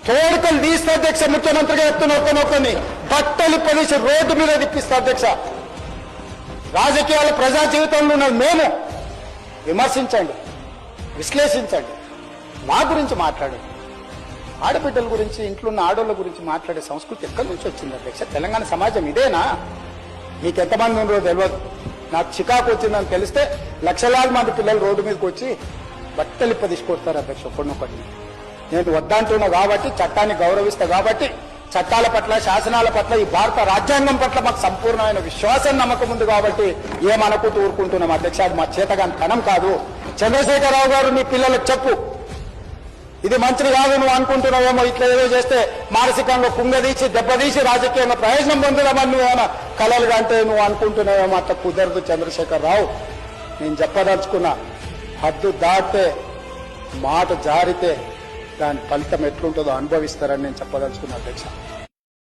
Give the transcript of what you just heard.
తోడుకలు తీస్తే అధ్యక్ష, ముఖ్యమంత్రిగా చెప్తున్న ఒక్కనొక్కని బట్టలు పొలిసి రోడ్డు మీద తిప్పిస్తా అధ్యక్ష. రాజకీయాలు ప్రజా జీవితంలో ఉన్నది మేము. విమర్శించండి, విశ్లేషించండి, మా గురించి మాట్లాడండి. ఆడబిడ్డల గురించి, ఇంట్లో ఉన్న ఆడోళ్ళ గురించి మాట్లాడే సంస్కృతి ఎక్కడి నుంచి వచ్చింది అధ్యక్ష? తెలంగాణ సమాజం ఇదేనా? మీకు ఎంతమంది ఉన్నారో తెలియదు. నాకు చికాకు వచ్చిందని తెలిస్తే లక్షలాది మంది పిల్లలు రోడ్డు మీదకి వచ్చి బట్టలిప్ప తీసుకొస్తారు అధ్యక్ష ఒక్కడినొక్కడిని. నేను వద్దంటున్నా కాబట్టి, చట్టాన్ని గౌరవిస్తా కాబట్టి, చట్టాల పట్ల, శాసనాల పట్ల, ఈ భారత రాజ్యాంగం పట్ల మాకు సంపూర్ణమైన విశ్వాసం, నమ్మకం ఉంది కాబట్టి ఏమనుకుంటూ ఊరుకుంటున్నాం అధ్యక్ష. అది మా చేతగాని తనం కాదు. చంద్రశేఖరరావు గారు నీ పిల్లలకు చెప్పు, ఇది మంచిది కాదు, నువ్వు అనుకుంటున్నావేమో ఇట్లా ఏదో చేస్తే మానసికంగా కుంగదీసి దెబ్బతీసి రాజకీయంగా ప్రయోజనం పొందుదామని నువ్వేమో కలలుగా అంటే నువ్వు అనుకుంటున్నావేమో. అట్లా కుదరదు చంద్రశేఖరరావు. నేను చెప్పదలుచుకున్నా, హద్దు దాటితే, మాట జారితే దాని ఫలితం ఎట్లుంటుందో అనుభవిస్తారని నేను చెప్పదలుచుకున్నా అధ్యక్ష.